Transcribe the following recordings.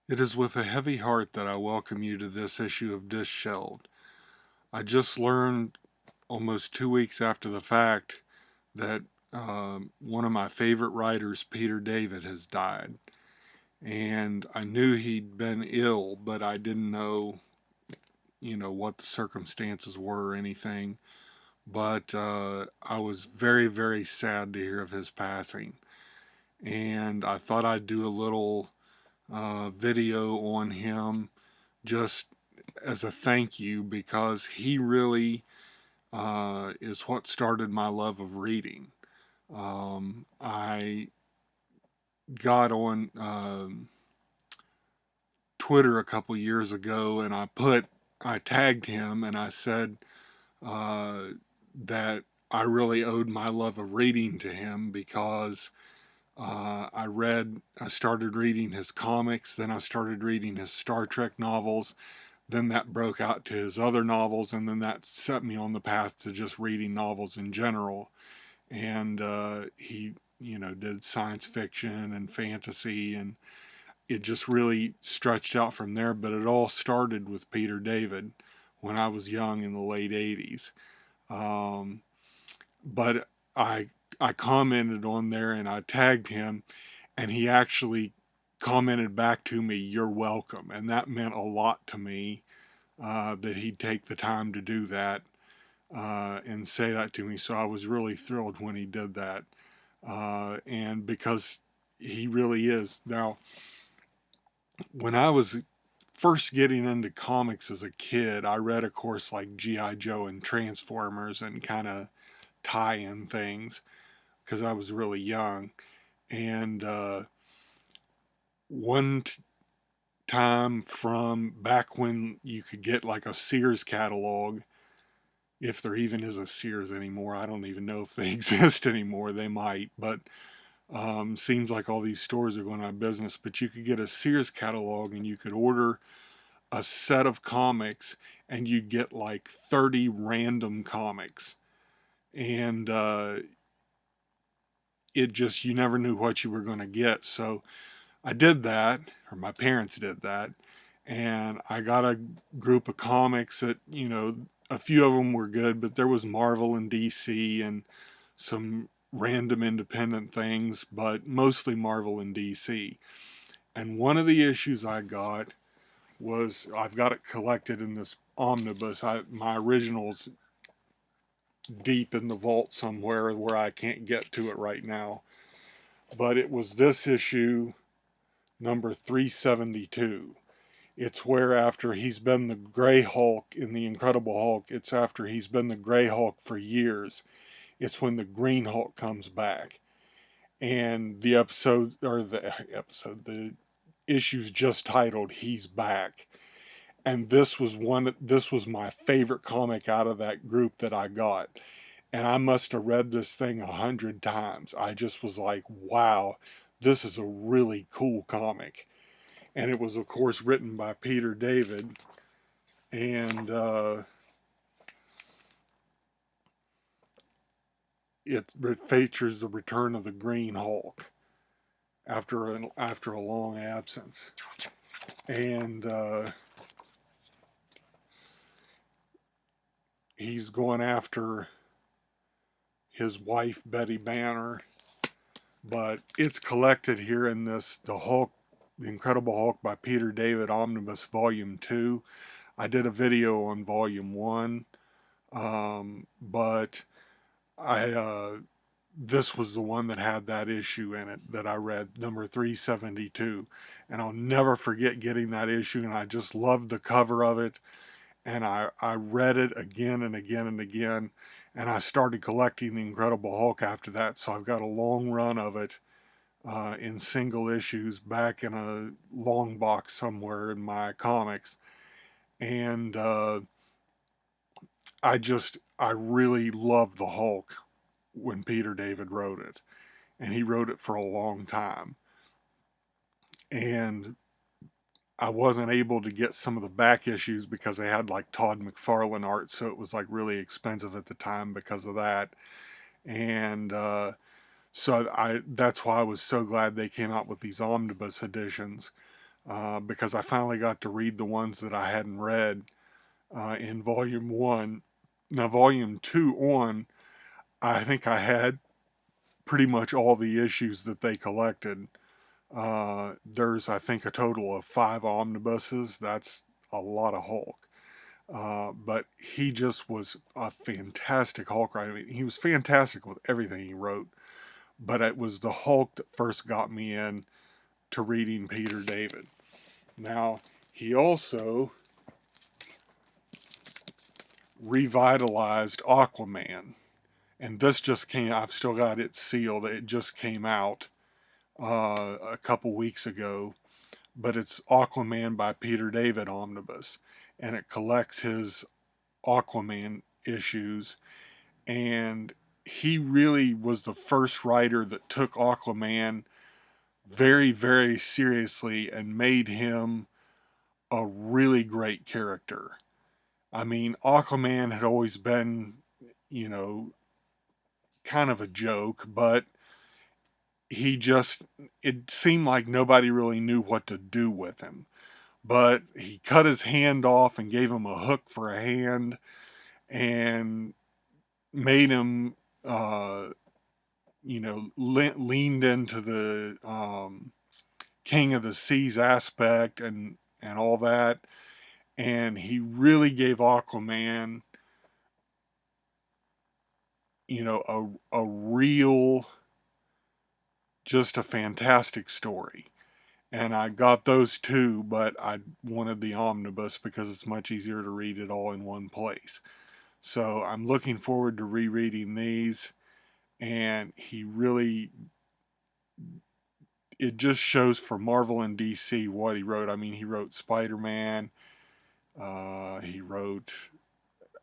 It is with a heavy heart that I welcome you to this issue of Disheveled. I just learned almost 2 weeks after the fact that one of my favorite writers, Peter David, has died. And I knew he'd been ill, but I didn't know, what the circumstances were or anything. But I was very, very sad to hear of his passing. And I thought I'd do a little video on him just as a thank you because he really is what started my love of reading. I got on Twitter a couple years ago and I tagged him and I said uh, that I really owed my love of reading to him because I started reading his comics, then I started reading his Star Trek novels, then that broke out to his other novels, and then that set me on the path to just reading novels in general. And he, did science fiction and fantasy, and it just really stretched out from there. But it all started with Peter David when I was young in the late '80s. Um, but I I commented on there and I tagged him, and he actually commented back to me, "You're welcome," and that meant a lot to me that he'd take the time to do that and say that to me. So I was really thrilled when he did that. And because he really is. Now, when I was first getting into comics as a kid, I read, of course, like G.I. Joe and Transformers and kind of tie in things because I was really young. And one time from back when you could get like a Sears catalog, if there even is a Sears anymore. I don't even know if they exist anymore. They might, but seems like all these stores are going out of business. But you could get a Sears catalog and you could order a set of comics and you'd get like 30 random comics. And it just, you never knew what you were going to get. So I did that, or my parents did that. And I got a group of comics that, a few of them were good, but there was Marvel and DC and some random independent things, but mostly Marvel and DC. And one of the issues I got was I've got it collected in this omnibus. My original's deep in the vault somewhere where I can't get to it right now. But it was this issue, number 372. It's where after he's been the Gray Hulk in the Incredible Hulk, it's after he's been the Gray Hulk for years. It's when the Green Hulk comes back. And the issue's just titled He's Back. And this was my favorite comic out of that group that I got. And I must have read this thing 100 times. I just was like, wow, this is a really cool comic. And it was, of course, written by Peter David. And it features the return of the Green Hulk after a long absence. And he's going after his wife, Betty Banner. But it's collected here in the Incredible Hulk by Peter David Omnibus Volume 2. I did a video on Volume 1, but this was the one that had that issue in it that I read, number 372. And I'll never forget getting that issue, and I just loved the cover of it. And I read it again and again and again. And I started collecting the Incredible Hulk after that, so I've got a long run of it in single issues back in a long box somewhere in my comics. And I really loved the Hulk when Peter David wrote it. And he wrote it for a long time. And I wasn't able to get some of the back issues because they had like Todd McFarlane art, so it was like really expensive at the time because of that. And so that's why I was so glad they came out with these omnibus editions. because I finally got to read the ones that I hadn't read in Volume 1. Now, Volume 2 on, I think I had pretty much all the issues that they collected. There's, I think, a total of 5 omnibuses. That's a lot of Hulk. But he just was a fantastic Hulk writer. I mean, he was fantastic with everything he wrote. But it was the Hulk that first got me in to reading Peter David. Now, he also revitalized Aquaman. And this just came, I've still got it sealed. It just came out a couple weeks ago. But it's Aquaman by Peter David Omnibus. And it collects his Aquaman issues. And he really was the first writer that took Aquaman very, very seriously and made him a really great character. I mean, Aquaman had always been, you know, kind of a joke, but it seemed like nobody really knew what to do with him. But he cut his hand off and gave him a hook for a hand and made him, leaned into the King of the Seas aspect and all that. And he really gave Aquaman, a real, just a fantastic story. And I got those too, but I wanted the omnibus because it's much easier to read it all in one place. So I'm looking forward to rereading these. And it just shows for Marvel and DC what he wrote. I mean, he wrote Spider-Man. He wrote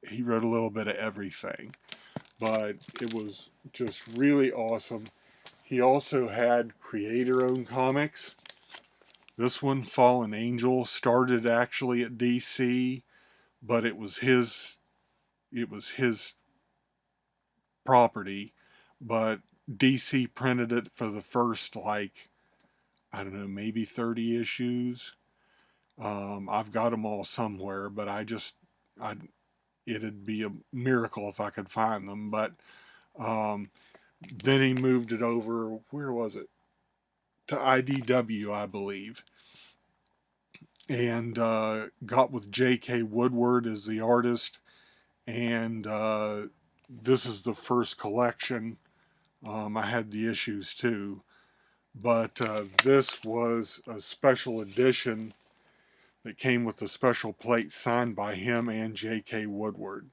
a little bit of everything, but it was just really awesome. He also had creator-owned comics. This one, Fallen Angel, started actually at DC, but it was his property. But DC printed it for the first, like, I don't know, maybe 30 issues. I've got them all somewhere, but it'd be a miracle if I could find them. But um, then he moved it over, where was it? To IDW, I believe. And got with J.K. Woodward as the artist. And this is the first collection. I had the issues too. But this was a special edition that came with a special plate signed by him and J.K. Woodward.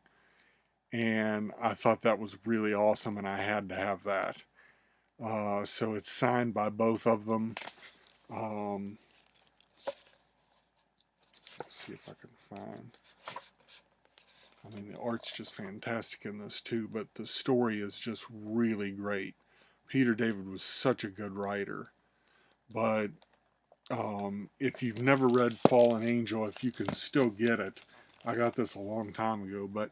And I thought that was really awesome, and I had to have that. So it's signed by both of them. Let's see if I can find. I mean, the art's just fantastic in this too, but the story is just really great. Peter David was such a good writer. But if you've never read Fallen Angel, if you can still get it, I got this a long time ago, but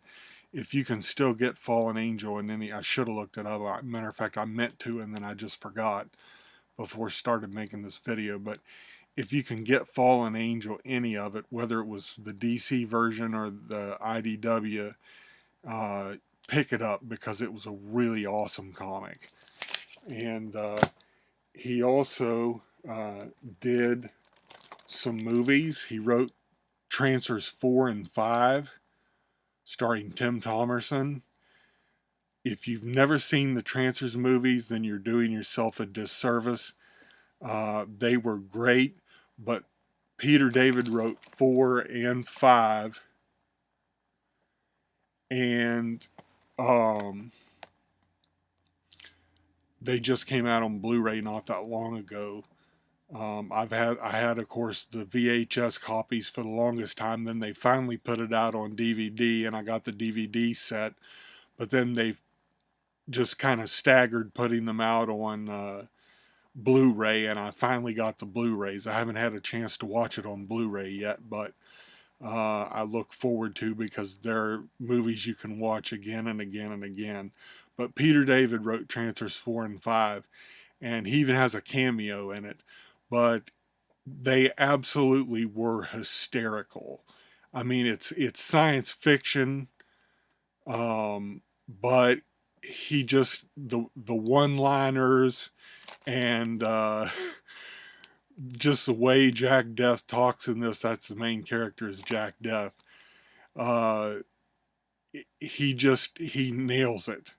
if you can still get Fallen Angel, and I should have looked it up. Matter of fact, I meant to, and then I just forgot before I started making this video. But if you can get Fallen Angel, any of it, whether it was the DC version or the IDW, pick it up because it was a really awesome comic. And he also did some movies. He wrote Trancers 4 and 5, starring Tim Thomerson. If you've never seen the Trancers movies, then you're doing yourself a disservice. They were great, but Peter David wrote 4 and 5, and they just came out on Blu-ray not that long ago. I had, of course, the VHS copies for the longest time. Then they finally put it out on DVD, and I got the DVD set. But then they've just kind of staggered putting them out on Blu-ray, and I finally got the Blu-rays. I haven't had a chance to watch it on Blu-ray yet, but I look forward to, because they're movies you can watch again and again and again. But Peter David wrote Trancers 4 and 5, and he even has a cameo in it. But they absolutely were hysterical. I mean, it's science fiction, but he just the one-liners and just the way Jack Death talks in this. That's the main character is Jack Death. Uh, he nails it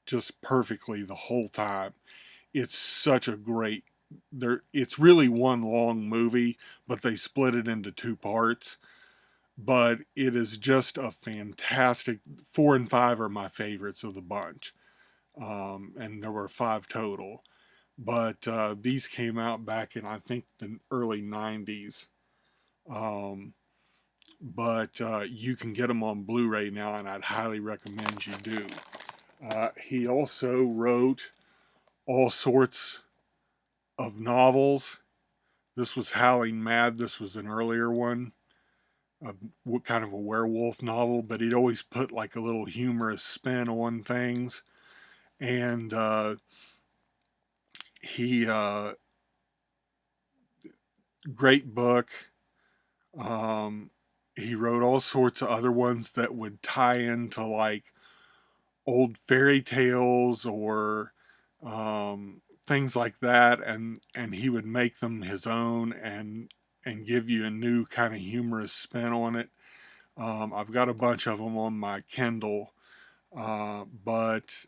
just perfectly the whole time. It's such a great there it's really one long movie, but they split it into two parts. But it is just a fantastic 4 and 5 are my favorites of the bunch. And there were 5 total. But these came out back in I think the early 90s. Um, but you can get them on Blu-ray now, and I'd highly recommend you do. He also wrote all sorts of novels. This was Howling Mad. This was an earlier one, what kind of a werewolf novel, but he'd always put like a little humorous spin on things. And he, great book. Um, he wrote all sorts of other ones that would tie into like old fairy tales or things like that, and he would make them his own and give you a new kind of humorous spin on it. I've got a bunch of them on my Kindle, but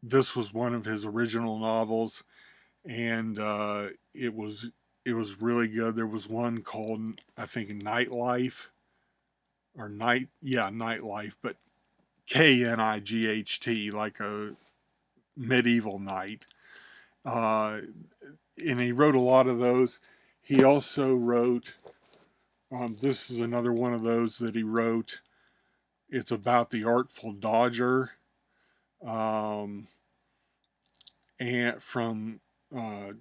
this was one of his original novels, and it was really good. There was one called I think Nightlife or Nightlife, but Knight, like a medieval knight. Uh, and he wrote a lot of those. He also wrote, this is another one of those that he wrote. It's about the Artful Dodger, um, and from uh,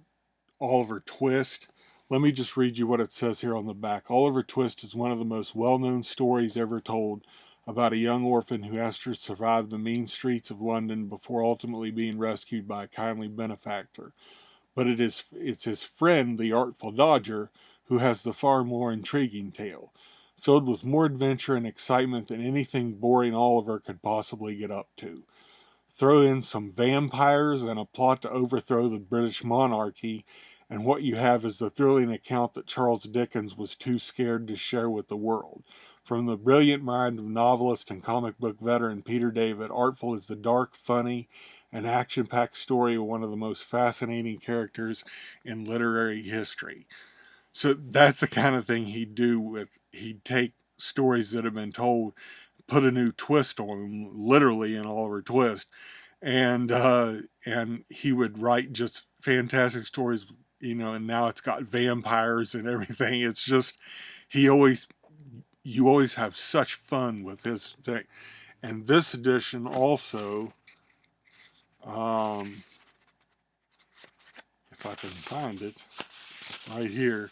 Oliver Twist. Let me just read you what it says here on the back. Oliver Twist is one of the most well known stories ever told about a young orphan who has to survive the mean streets of London before ultimately being rescued by a kindly benefactor. But it's his friend, the Artful Dodger, who has the far more intriguing tale, filled with more adventure and excitement than anything boring Oliver could possibly get up to. Throw in some vampires and a plot to overthrow the British monarchy, and what you have is the thrilling account that Charles Dickens was too scared to share with the world. From the brilliant mind of novelist and comic book veteran Peter David, Artful is the dark, funny, and action packed story of one of the most fascinating characters in literary history. So that's the kind of thing he'd do with, he'd take stories that have been told, put a new twist on them, literally in Oliver Twist, and he would write just fantastic stories, and now it's got vampires and everything. It's just he always you always have such fun with his thing. And this edition also, um, if I can find it, right here.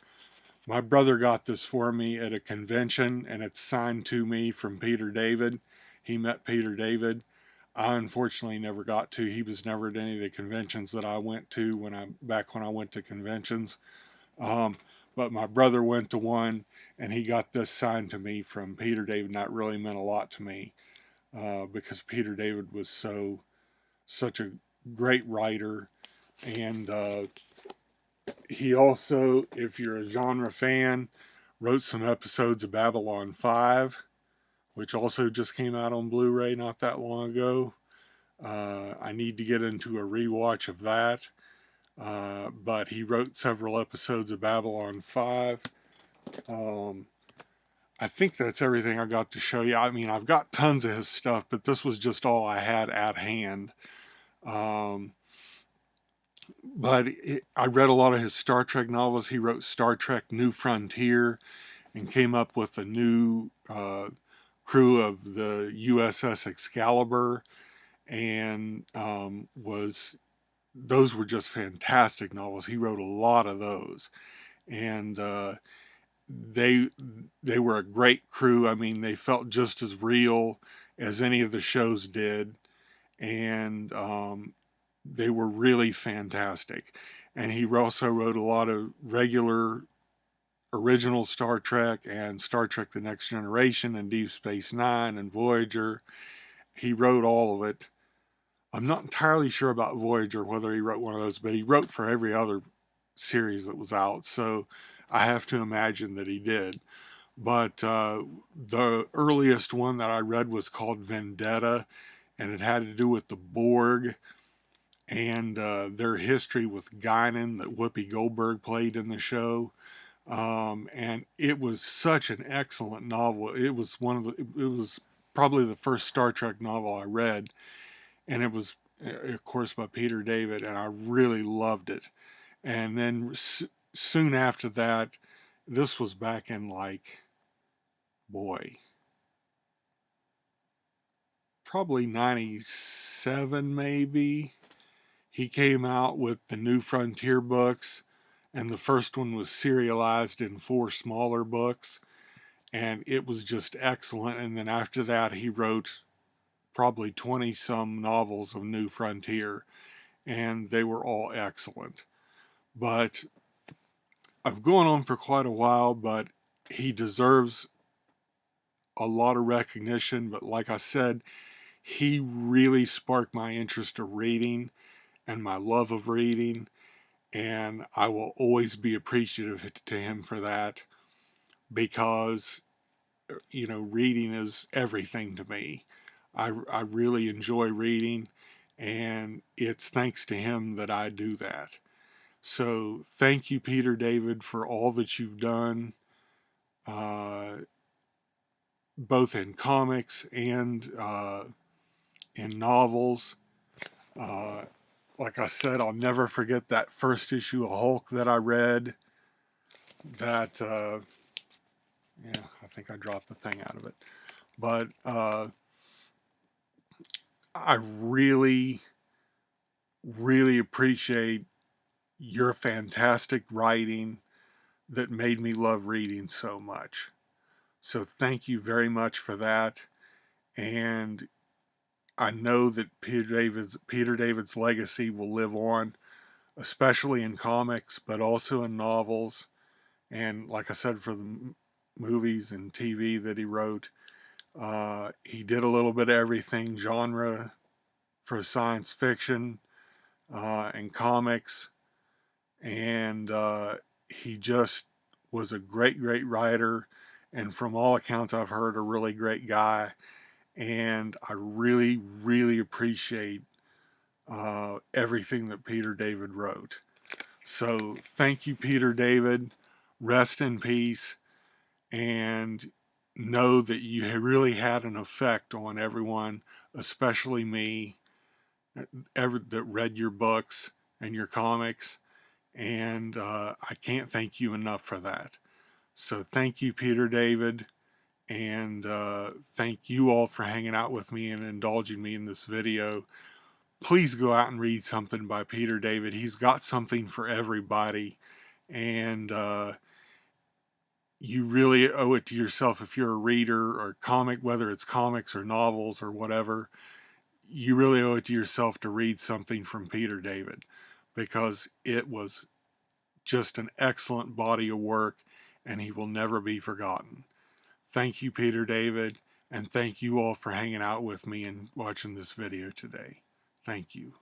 My brother got this for me at a convention, and it's signed to me from Peter David. He met Peter David. I unfortunately never got to. He was never at any of the conventions that I went to when I went to conventions. Um, but my brother went to one, and he got this signed to me from Peter David, and that really meant a lot to me because Peter David was such a great writer, and he also, if you're a genre fan, wrote some episodes of Babylon 5, which also just came out on Blu ray not that long ago. I need to get into a rewatch of that. But he wrote several episodes of Babylon 5. Um, I think that's everything I got to show you. I mean, I've got tons of his stuff, but this was just all I had at hand. Um, I read a lot of his Star Trek novels. He wrote Star Trek New Frontier and came up with a new crew of the USS Excalibur, and was those were just fantastic novels. He wrote a lot of those, and they they were a great crew. I mean, they felt just as real as any of the shows did, and they were really fantastic. And he also wrote a lot of regular original Star Trek and Star Trek The Next Generation and Deep Space Nine and Voyager. He wrote all of it. I'm not entirely sure about Voyager, whether he wrote one of those, but he wrote for every other series that was out, so I have to imagine that he did. But the earliest one that I read was called Vendetta, and it had to do with the Borg and their history with Guinan that Whoopi Goldberg played in the show. And it was such an excellent novel. It was it was probably the first Star Trek novel I read, and it was, of course, by Peter David, and I really loved it. And then soon after that, this was back in like, boy, probably 97 maybe. He came out with the New Frontier books, and the first one was serialized in 4 smaller books, and it was just excellent. And then after that, he wrote probably 20 some novels of New Frontier, and they were all excellent. But I've gone on for quite a while, but he deserves a lot of recognition. But like I said, he really sparked my interest of reading and my love of reading, and I will always be appreciative to him for that, because reading is everything to me. I really enjoy reading, and it's thanks to him that I do that. So thank you, Peter David, for all that you've done, uh, both in comics and in novels. Uh, like I said, I'll never forget that first issue of Hulk that I read. That, yeah, I think I dropped the thing out of it. But I really, really appreciate your fantastic writing that made me love reading so much. So thank you very much for that. And I know that Peter David's legacy will live on, especially in comics, but also in novels. And like I said, for the movies and TV that he wrote, he did a little bit of everything genre for science fiction and comics. And he just was a great, great writer. And from all accounts I've heard, a really great guy. And I really, really appreciate everything that Peter David wrote. So thank you, Peter David. Rest in peace, and know that you really had an effect on everyone, especially me, that read your books and your comics. And I can't thank you enough for that. So thank you, Peter David. And thank you all for hanging out with me and indulging me in this video. Please go out and read something by Peter David. He's got something for everybody. And you really owe it to yourself, if you're a reader or comic, whether it's comics or novels or whatever, you really owe it to yourself to read something from Peter David, because it was just an excellent body of work, and he will never be forgotten. Thank you, Peter David, and thank you all for hanging out with me and watching this video today. Thank you.